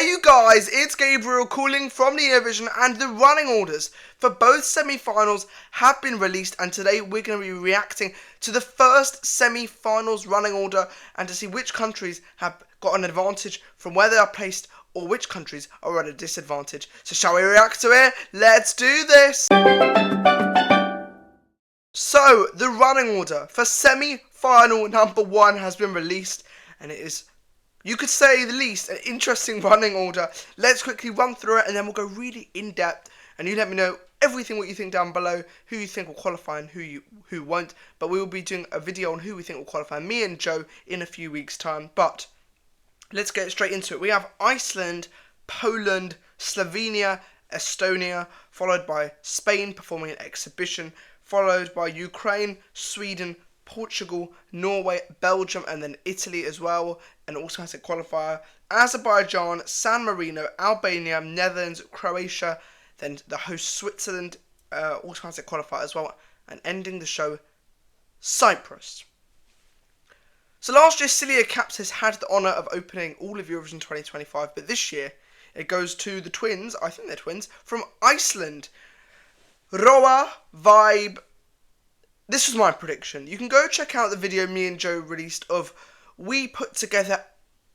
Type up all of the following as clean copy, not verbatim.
Hey you guys, it's Gabriel calling from the Eurovision, and the running orders for both semi-finals have been released, and today we're going to be reacting to the first semi-finals running order and to see which countries have got an advantage from where they are placed or which countries are at a disadvantage. So shall we react to it? Let's do this! So, the running order for semi-final number 1 has been released, and it is, you could say the least, an interesting running order. Let's quickly run through it and then we'll go really in depth, and you let me know everything what you think down below, who you think will qualify and who won't. But we will be doing a video on who we think will qualify, me and Joe, in a few weeks time. But let's get straight into it. We have Iceland, Poland, Slovenia, Estonia, followed by Spain performing an exhibition, followed by Ukraine, Sweden, Portugal, Norway, Belgium, and then Italy as well, an automatic qualifier, Azerbaijan, San Marino, Albania, Netherlands, Croatia, then the host Switzerland, automatic qualifier as well, and ending the show, Cyprus. So last year, Celia Caps has had the honour of opening all of Eurovision 2025, but this year it goes to the twins, I think they're twins, from Iceland. Roa, Vaeb. This was my prediction. You can go check out the video me and Joe released of, we put together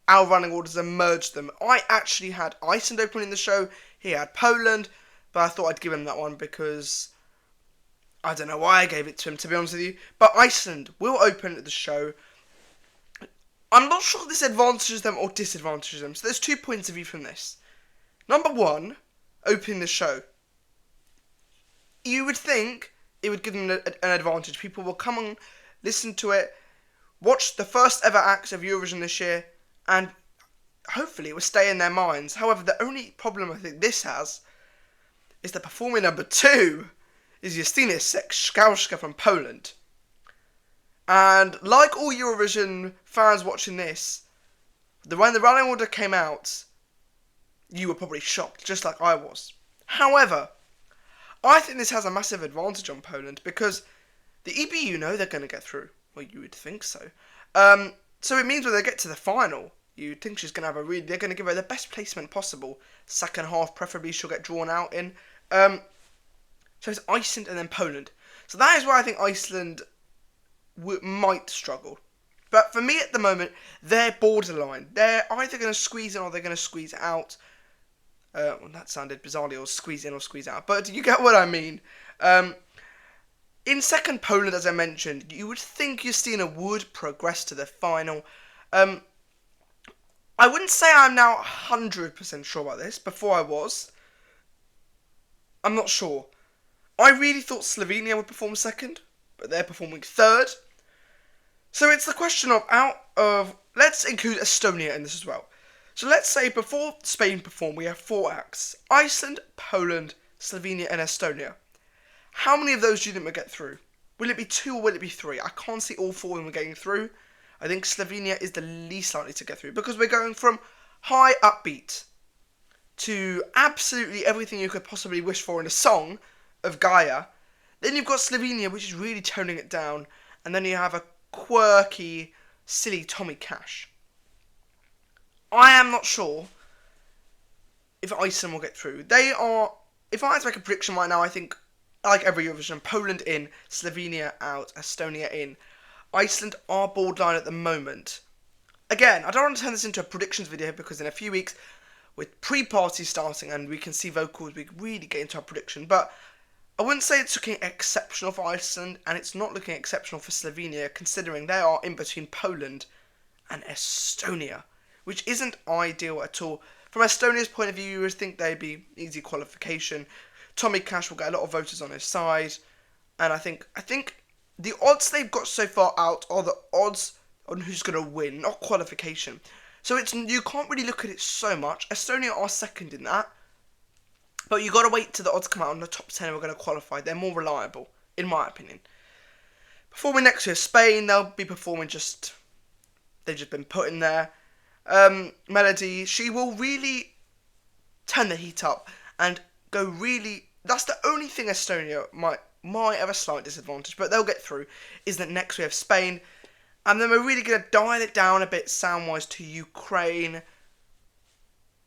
our running orders and merged them. I actually had Iceland opening the show, he had Poland, but I thought I'd give him that one because I don't know why I gave it to him, to be honest with you. But Iceland will open the show. I'm not sure if this advantages them or disadvantages them. So there's 2 points of view from this. Number 1, opening the show. You would think it would give them an advantage. People will come and listen to it, watch the first ever act of Eurovision this year, and hopefully it will stay in their minds. However, the only problem I think this has is that performing number 2 is Justyna Skałska from Poland. And like all Eurovision fans watching this, when the running order came out, you were probably shocked, just like I was. However, I think this has a massive advantage on Poland because the EBU know they're going to get through. Well, you would think so. So it means when they get to the final, you'd think she's going to have they're going to give her the best placement possible. Second half, preferably, she'll get drawn out in. So it's Iceland and then Poland. So that is where I think Iceland might struggle. But for me at the moment, they're borderline. They're either going to squeeze in or they're going to squeeze out. Well, that sounded bizarrely, or squeeze in or squeeze out, but you get what I mean. In second, Poland, as I mentioned, you would think Justyna would progress to the final. I wouldn't say I'm now 100% sure about this. Before I was. I'm not sure. I really thought Slovenia would perform second, but they're performing third. So it's the question of, let's include Estonia in this as well. So let's say before Spain perform, we have 4 acts. Iceland, Poland, Slovenia and Estonia. How many of those do you think will get through? Will it be 2 or will it be 3? I can't see all 4 of them getting through. I think Slovenia is the least likely to get through because we're going from high upbeat to absolutely everything you could possibly wish for in a song of Gaia. Then you've got Slovenia, which is really toning it down. And then you have a quirky, silly Tommy Cash. I am not sure if Iceland will get through. If I had to make a prediction right now, I think, like every Eurovision, Poland in, Slovenia out, Estonia in. Iceland are borderline at the moment. Again, I don't want to turn this into a predictions video because in a few weeks, with pre-party starting and we can see vocals, we can really get into our prediction. But I wouldn't say it's looking exceptional for Iceland, and it's not looking exceptional for Slovenia, considering they are in between Poland and Estonia, which isn't ideal at all. From Estonia's point of view, you would think they'd be easy qualification. Tommy Cash will get a lot of voters on his side, and I think the odds they've got so far out are the odds on who's going to win, not qualification. So you can't really look at it so much. Estonia are second in that, but you got to wait till the odds come out on the top 10 who are going to qualify. They're more reliable, in my opinion. Performing next year, Spain, they'll be performing they've just been put in there. Melody, she will really turn the heat up and go really. That's the only thing Estonia might have a slight disadvantage, but they'll get through. Is that next we have Spain, and then we're really going to dial it down a bit sound wise to Ukraine,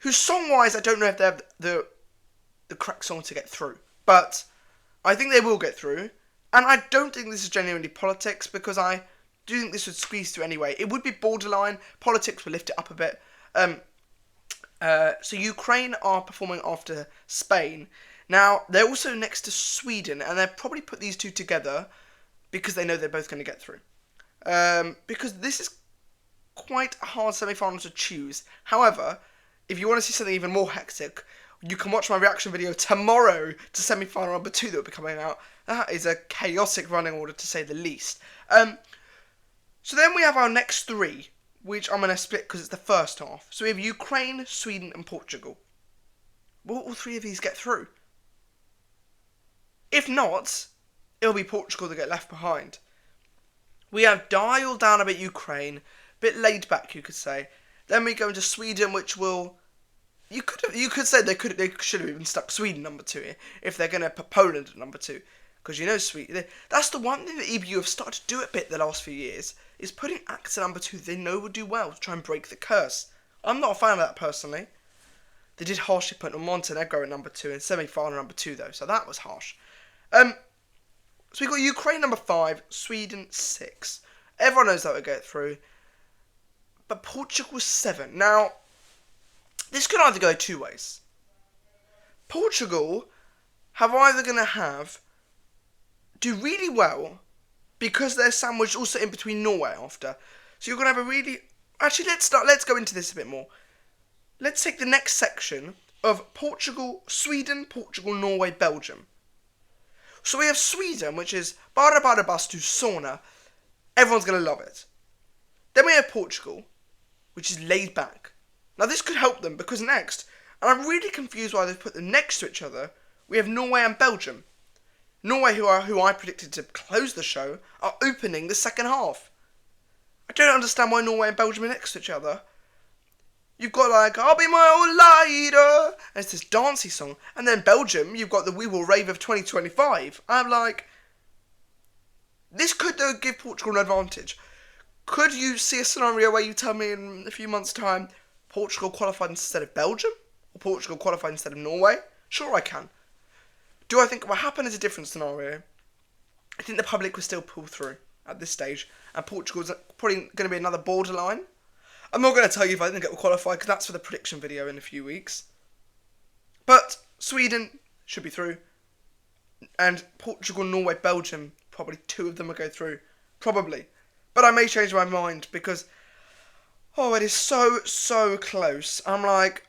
who song-wise I don't know if they have the correct song to get through. But I think they will get through. And I don't think this is genuinely politics, because I do think this would squeeze through anyway. It would be borderline. Politics would lift it up a bit. So Ukraine are performing after Spain. Now, they're also next to Sweden, and they'll probably put these two together because they know they're both going to get through. Because this is quite a hard semi-final to choose. However, if you want to see something even more hectic, you can watch my reaction video tomorrow to semi-final number 2 that will be coming out. That is a chaotic running order, to say the least. So then we have our next 3, which I'm going to split because it's the first half. So we have Ukraine, Sweden, and Portugal. Will all 3 of these get through? If not, it'll be Portugal that get left behind. We have dialed down a bit Ukraine, a bit laid back, you could say. Then we go into Sweden, which will... You could say they should have even stuck Sweden number 2 here if they're going to put Poland at number 2. Because you know Sweden... That's the one thing that EBU have started to do a bit the last few years, is putting acts at number 2 they know would do well to try and break the curse. I'm not a fan of that personally. They did harshly put Montenegro at number 2 and semi-final number 2 though, so that was harsh. So we got Ukraine number 5, Sweden 6. Everyone knows that we'll get through. But Portugal 7. Now, this could either go 2 ways. Portugal have either going to do really well because they're sandwiched also in between Norway after. So you're going to have a really... Actually, let's go into this a bit more. Let's take the next section of Portugal, Sweden, Portugal, Norway, Belgium. So we have Sweden, which is Bara Bara Bastu Sauna. Everyone's going to love it. Then we have Portugal, which is laid back. Now this could help them because next, and I'm really confused why they've put them next to each other, we have Norway and Belgium. Norway, who I predicted to close the show, are opening the second half. I don't understand why Norway and Belgium are next to each other. You've got like, I'll be my own lighter, and it's this dancey song. And then Belgium, you've got the We Will Rave of 2025. I'm like, this could though give Portugal an advantage. Could you see a scenario where you tell me in a few months' time, Portugal qualified instead of Belgium? Or Portugal qualified instead of Norway? Sure I can. Do I think what happened is a different scenario? I think the public will still pull through at this stage. And Portugal's probably going to be another borderline. I'm not going to tell you if I think it will qualify, because that's for the prediction video in a few weeks. But Sweden should be through. And Portugal, Norway, Belgium, probably 2 of them will go through. Probably. But I may change my mind because, oh, it is so close. I'm like,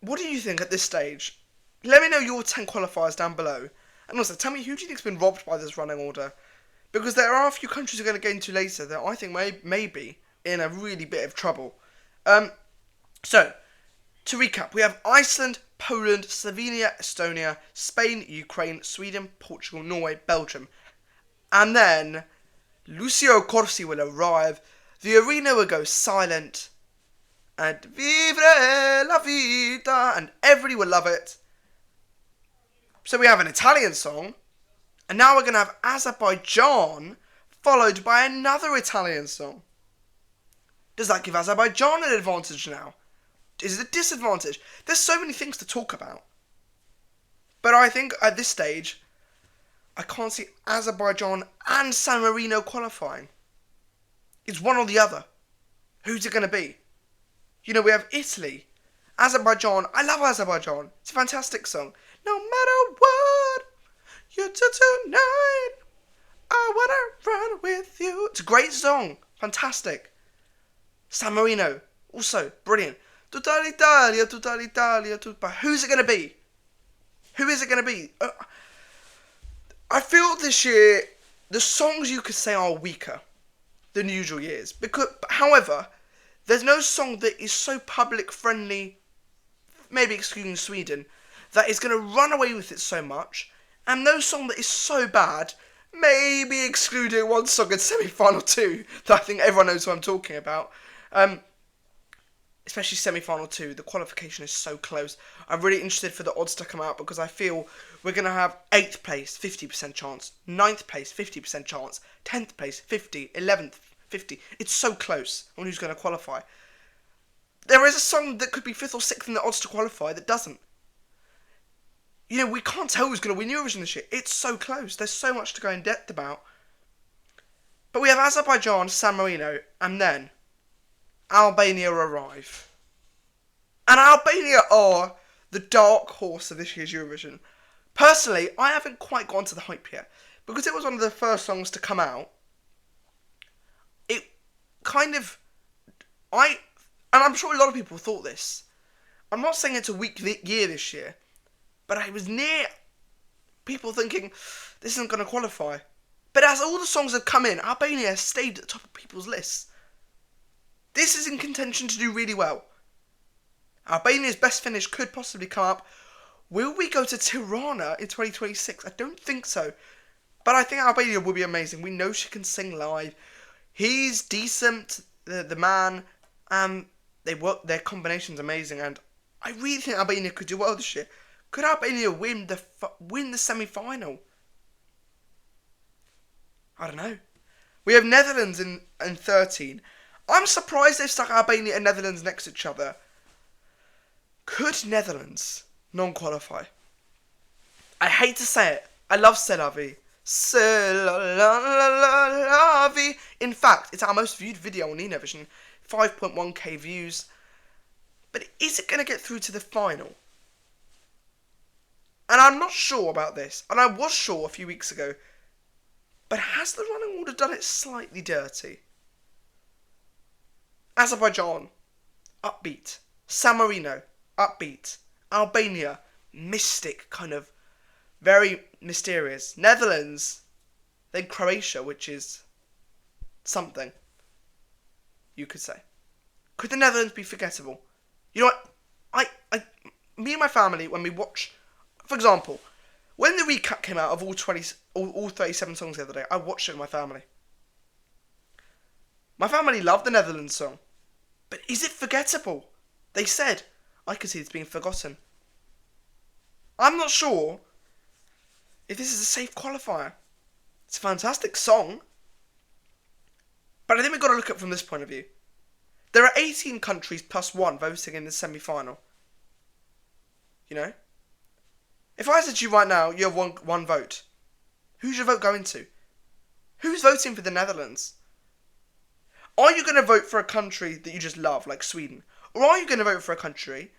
what do you think at this stage? Let me know your 10 qualifiers down below. And also, tell me who do you think's been robbed by this running order? Because there are a few countries we're going to get into later that I think may be in a really bit of trouble. So, to recap, we have Iceland, Poland, Slovenia, Estonia, Spain, Ukraine, Sweden, Portugal, Norway, Belgium. And then Lucio Corsi will arrive, the arena will go silent, and Vivre la Vita, and everybody will love it. So we have an Italian song, and now we're going to have Azerbaijan, followed by another Italian song. Does that give Azerbaijan an advantage now? Is it a disadvantage? There's so many things to talk about. But I think at this stage, I can't see Azerbaijan and San Marino qualifying. It's one or the other. Who's it going to be? You know, we have Italy, Azerbaijan. I love Azerbaijan. It's a fantastic song. No matter what you do tonight, I want to run with you. It's a great song. Fantastic. San Marino, also brilliant. Tutta l'Italia, but who's it going to be? Who is it going to be? I feel this year, the songs you could say are weaker than usual years. However, there's no song that is so public friendly, maybe excluding Sweden, that is going to run away with it so much. And no song that is so bad, maybe excluding one song in semi-final 2, that I think everyone knows what I'm talking about. Especially semi-final 2, the qualification is so close. I'm really interested for the odds to come out because I feel we're going to have 8th place, 50% chance, 9th place, 50% chance, 10th place, 50, 11th, 50. It's so close on who's going to qualify. There is a song that could be 5th or 6th in the odds to qualify that doesn't. You know, we can't tell who's going to win Eurovision this year. It's so close. There's so much to go in depth about. But we have Azerbaijan, San Marino, and then Albania arrive. And Albania are the dark horse of this year's Eurovision. Personally, I haven't quite gone to the hype yet. Because it was one of the first songs to come out. It kind of... And I'm sure a lot of people thought this. I'm not saying it's a weak year this year. But I was near people thinking, this isn't going to qualify. But as all the songs have come in, Albania has stayed at the top of people's lists. This is in contention to do really well. Albania's best finish could possibly come up. Will we go to Tirana in 2026? I don't think so. But I think Albania will be amazing. We know she can sing live. He's decent, the man. Their combination's amazing. And I really think Albania could do well this year. Could Albania win the semi-final? I don't know. We have Netherlands in 13. I'm surprised they've stuck Albania and Netherlands next to each other. Could Netherlands non-qualify? I hate to say it. I love C'est la vie. C'est la vie. In fact, it's our most viewed video on Eurovision. 5.1k views. But is it going to get through to the final? And I'm not sure about this. And I was sure a few weeks ago. But has the running order done it slightly dirty? Azerbaijan, upbeat. San Marino, upbeat. Albania, mystic, kind of very mysterious. Netherlands, then Croatia, which is something, you could say. Could the Netherlands be forgettable? You know what? Me and my family, when we watch, for example, when the recap came out of all 37 songs the other day, I watched it with my family. My family loved the Netherlands song. But is it forgettable? They said, I could see it's being forgotten. I'm not sure if this is a safe qualifier. It's a fantastic song. But I think we've got to look at it from this point of view. There are 18 countries plus one voting in the semi-final. You know? If I said to you right now, you have one vote, who's your vote going to? Who's voting for the Netherlands? Are you going to vote for a country that you just love, like Sweden? Or are you going to vote for a country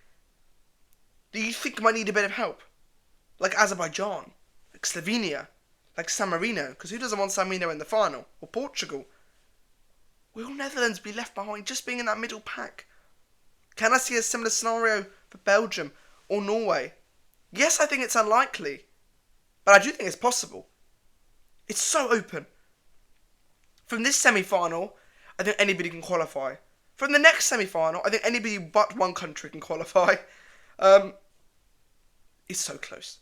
that you think might need a bit of help? Like Azerbaijan, like Slovenia, like San Marino, because who doesn't want San Marino in the final? Or Portugal? Will Netherlands be left behind just being in that middle pack? Can I see a similar scenario for Belgium or Norway? Yes, I think it's unlikely, but I do think it's possible. It's so open. From this semi-final, I think anybody can qualify. From the next semi-final, I think anybody but one country can qualify. It's so close.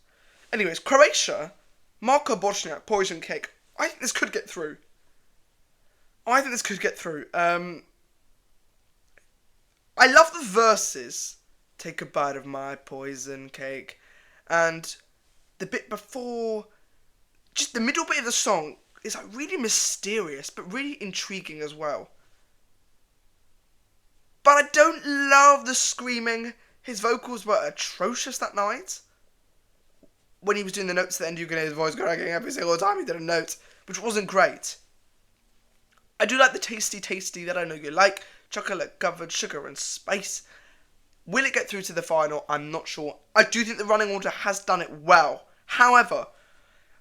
Anyways, Croatia, Marko Bošnjak, Poison Cake. I think this could get through. I love the verses. Take a bite of my poison cake. And the bit before, just the middle bit of the song is like really mysterious, but really intriguing as well. But I don't love the screaming. His vocals were atrocious that night. When he was doing the notes at the end, you can hear his voice cracking every single time he did a note, which wasn't great. I do like the tasty that I know you like. Chocolate covered sugar and spice. Will it get through to the final? I'm not sure. I do think the running order has done it well. However,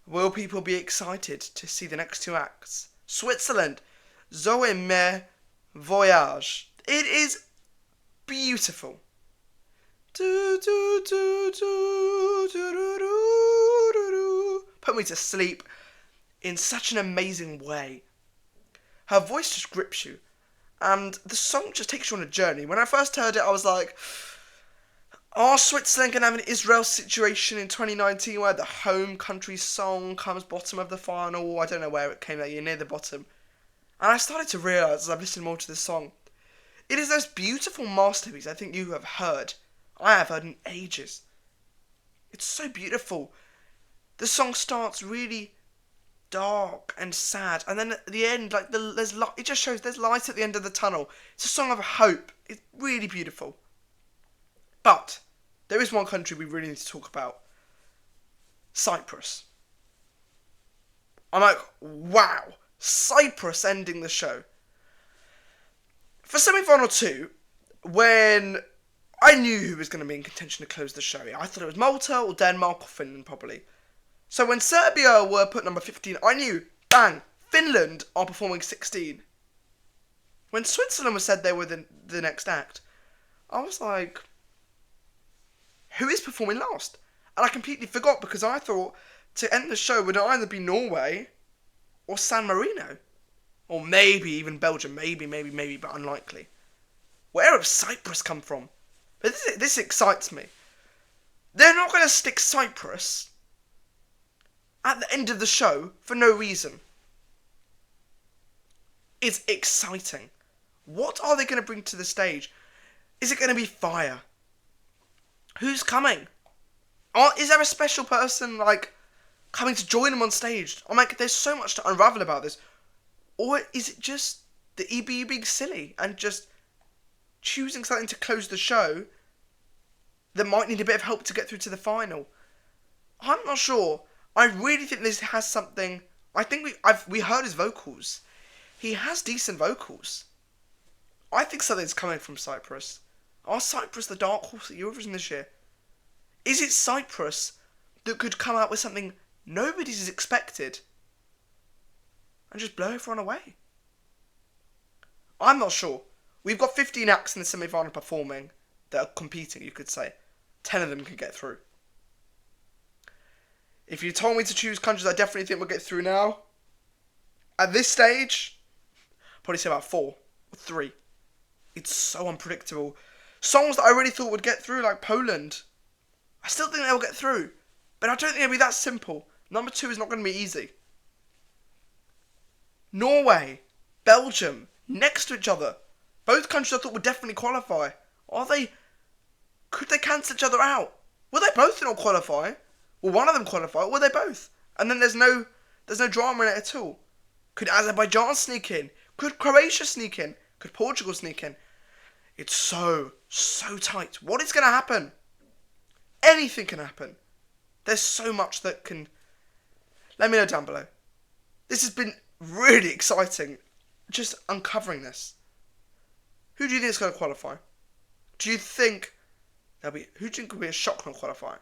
will people be excited to see the next two acts? Switzerland, Zoe Me Voyage. It is beautiful. Put me to sleep in such an amazing way. Her voice just grips you. And the song just takes you on a journey. When I first heard it, I was like, are Switzerland going to have an Israel situation in 2019 where the home country song comes bottom of the final? I don't know where it came that year, near the bottom. And I started to realise as I've listened more to this song, it is the most beautiful masterpiece I think you have heard. I have heard in ages. It's so beautiful. The song starts really dark and sad, and then at the end, like there's light. It just shows there's light at the end of the tunnel. It's a song of hope. It's really beautiful. But there is one country we really need to talk about. Cyprus. I'm like, wow, Cyprus ending the show. For semi-final 2, when I knew who was going to be in contention to close the show, I thought it was Malta or Denmark or Finland probably. So when Serbia were put number 15, I knew, bang, Finland are performing 16. When Switzerland was said they were the next act, I was like, who is performing last? And I completely forgot because I thought to end the show would either be Norway or San Marino. Or maybe even Belgium. Maybe, but unlikely. Where has Cyprus come from? But this excites me. They're not going to stick Cyprus at the end of the show for no reason. It's exciting. What are they going to bring to the stage? Is it going to be fire? Who's coming? Is there a special person, like, coming to join them on stage? I'm like, there's so much to unravel about this. Or is it just the EBU being silly and just choosing something to close the show that might need a bit of help to get through to the final? I'm not sure. I really think this has something. I think we heard his vocals. He has decent vocals. I think something's coming from Cyprus. Are Cyprus the dark horse at Eurovision this year? Is it Cyprus that could come out with something nobody's expected and just blow everyone away? I'm not sure. We've got 15 acts in the semi-final performing that are competing, you could say. 10 of them can get through. If you told me to choose countries I definitely think will get through now, at this stage, I'd probably say about 4 or 3. It's so unpredictable. Songs that I really thought would get through, like Poland, I still think they'll get through. But I don't think it'll be that simple. Number 2 is not going to be easy. Norway, Belgium, next to each other. Both countries I thought would definitely qualify. Could they cancel each other out? Will they both not qualify? Will one of them qualify? Or will they both? And then there's no drama in it at all. Could Azerbaijan sneak in? Could Croatia sneak in? Could Portugal sneak in? It's so tight. What is going to happen? Anything can happen. There's so much that can. Let me know down below. This has been really exciting. Just uncovering this. Who do you think is going to qualify? Do you think who do you think will be a shock non-qualifying?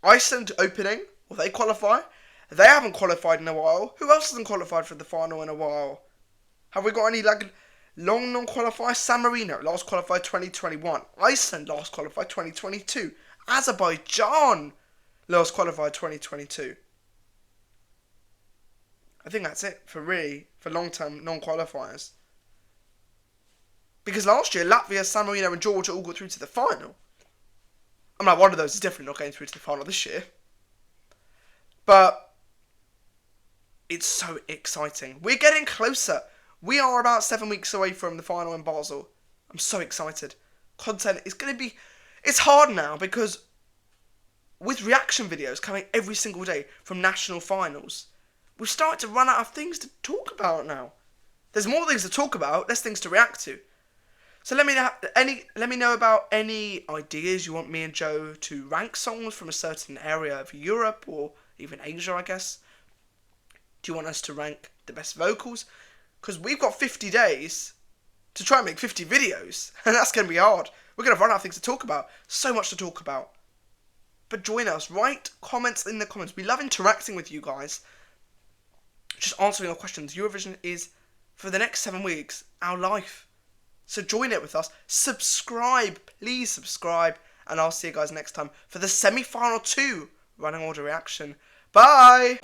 Iceland opening? Will they qualify? They haven't qualified in a while. Who else hasn't qualified for the final in a while? Have we got any long non-qualifiers? San Marino last qualified 2021. Iceland last qualified 2022. Azerbaijan last qualified 2022. I think that's it for long-term non-qualifiers. Because last year, Latvia, San Marino and Georgia all got through to the final. I'm like, one of those is definitely not going through to the final this year. But it's so exciting. We're getting closer. We are about 7 weeks away from the final in Basel. I'm so excited. Content is going to be. It's hard now because with reaction videos coming every single day from national finals, we've started to run out of things to talk about now. There's more things to talk about, less things to react to. So let me know about any ideas you want me and Joe to rank songs from a certain area of Europe or even Asia, I guess. Do you want us to rank the best vocals? Because we've got 50 days to try and make 50 videos, and that's going to be hard. We're going to run out of things to talk about. So much to talk about. But join us. Write comments in the comments. We love interacting with you guys. Just answering our questions. Eurovision is, for the next 7 weeks, our life. So join it with us. Subscribe. Please subscribe. And I'll see you guys next time for the semi-final 2 running order reaction. Bye!